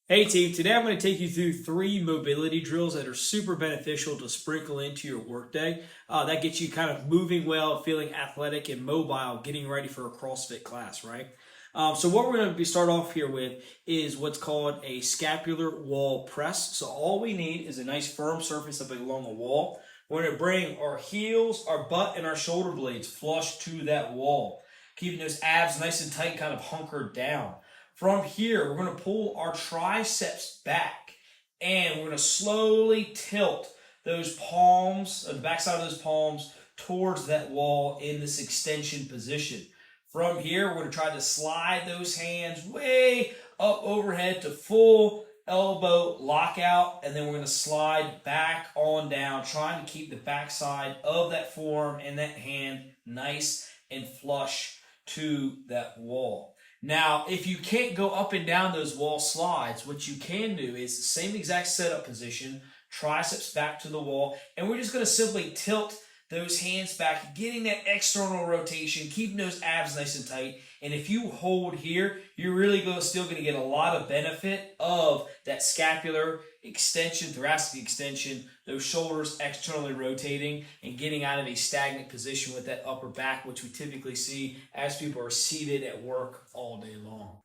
Hey team, today I'm going to take you through 3 mobility drills that are super beneficial to sprinkle into your workday. That gets you kind of moving well, feeling athletic and mobile, getting ready for a CrossFit class, right? So what we're going to start off here with is what's called a scapular wall press. So all we need is a nice firm surface up along a wall. We're going to bring our heels, our butt, and our shoulder blades flush to that wall, keeping those abs nice and tight, kind of hunkered down. From here, we're going to pull our triceps back and we're going to slowly tilt those palms, the backside of those palms, towards that wall in this extension position. From here, we're going to try to slide those hands way up overhead to full elbow lockout, and then we're going to slide back on down, trying to keep the backside of that forearm and that hand nice and flush to that wall. Now, if you can't go up and down those wall slides, what you can do is the same exact setup position, triceps back to the wall, and we're just going to simply tilt those hands back, getting that external rotation, keeping those abs nice and tight. And if you hold here, you're really still going to get a lot of benefit of that scapular extension, thoracic extension, those shoulders externally rotating and getting out of a stagnant position with that upper back, which we typically see as people are seated at work all day long.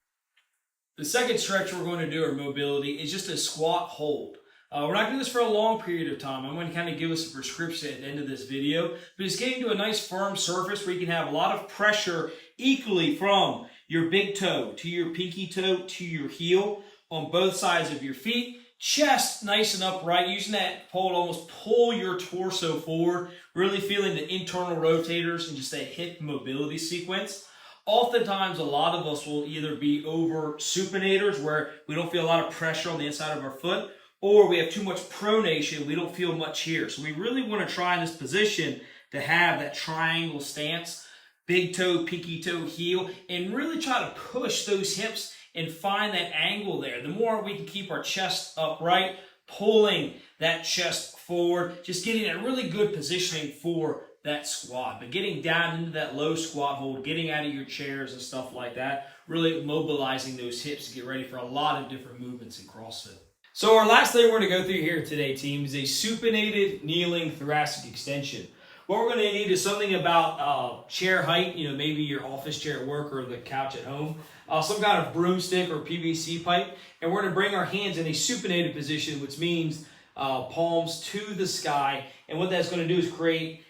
The second stretch we're going to do, or mobility, is just a squat hold. We're not doing this for a long period of time. I'm going to kind of give us a prescription at the end of this video, but it's getting to a nice firm surface where you can have a lot of pressure equally from your big toe to your pinky toe to your heel on both sides of your feet. Chest nice and upright, using that pole to almost pull your torso forward, really feeling the internal rotators and just that hip mobility sequence. Oftentimes, a lot of us will either be over supinators, where we don't feel a lot of pressure on the inside of our foot, or we have too much pronation, we don't feel much here. So we really want to try in this position to have that triangle stance, big toe, pinky toe, heel, and really try to push those hips and find that angle there. The more we can keep our chest upright, pulling that chest forward, just getting a really good positioning for that squat. But getting down into that low squat hold, getting out of your chairs and stuff like that, really mobilizing those hips to get ready for a lot of different movements in CrossFit. So our last thing we're going to go through here today, team, is a supinated kneeling thoracic extension. What we're going to need is something about chair height, maybe your office chair at work or the couch at home, some kind of broomstick or PVC pipe, and we're going to bring our hands in a supinated position, which means palms to the sky, and what that's going to do is create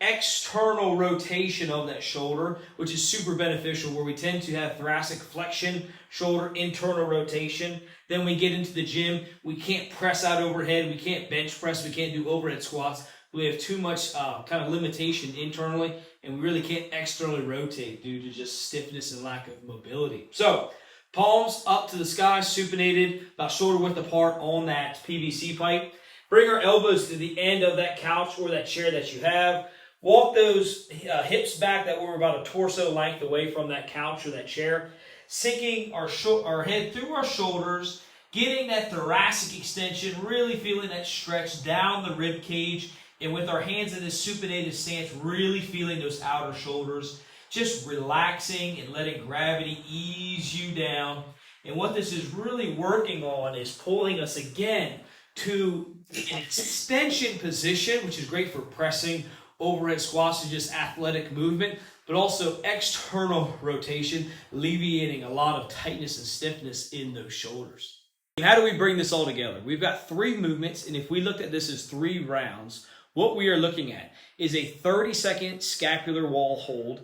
external rotation of that shoulder, which is super beneficial, where we tend to have thoracic flexion, shoulder internal rotation. Then we get into the gym, we can't press out overhead, we can't bench press, we can't do overhead squats. We have too much kind of limitation internally, and we really can't externally rotate due to just stiffness and lack of mobility. So, palms up to the sky, supinated, about shoulder width apart on that PVC pipe. Bring our elbows to the end of that couch or that chair that you have. Walk those hips back that we're about a torso length away from that couch or that chair, sinking our head through our shoulders, getting that thoracic extension, really feeling that stretch down the rib cage, and with our hands in this supinated stance, really feeling those outer shoulders, just relaxing and letting gravity ease you down. And what this is really working on is pulling us again to an extension position, which is great for pressing, overhead squats, is just athletic movement, but also external rotation, alleviating a lot of tightness and stiffness in those shoulders. How do we bring this all together? We've got 3 movements, and if we looked at this as 3 rounds, what we are looking at is a 30-second scapular wall hold,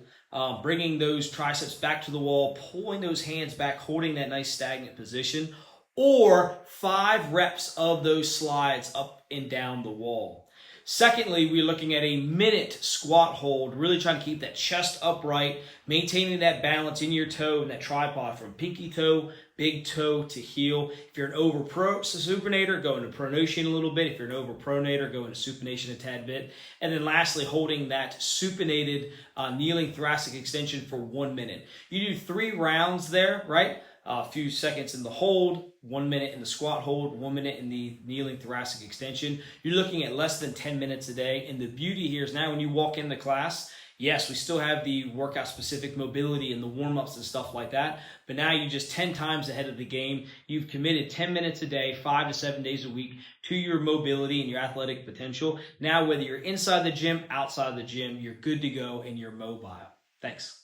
bringing those triceps back to the wall, pulling those hands back, holding that nice stagnant position, or 5 reps of those slides up and down the wall. Secondly, we're looking at a minute squat hold, really trying to keep that chest upright, maintaining that balance in your toe and that tripod from pinky toe, big toe to heel. If you're an supinator, go into pronation a little bit. If you're an overpronator, go into supination a tad bit. And then lastly, holding that supinated kneeling thoracic extension for 1 minute. You do 3 rounds there, right? A few seconds in the hold, 1 minute in the squat hold, 1 minute in the kneeling thoracic extension. You're looking at less than 10 minutes a day. And the beauty here is now when you walk into class, Yes, we still have the workout specific mobility and the warm ups and stuff like that, but now you're just 10 times ahead of the game. You've committed 10 minutes a day, 5 to 7 days a week to your mobility and your athletic potential. Now, whether you're inside the gym, outside the gym, you're good to go and you're mobile. Thanks.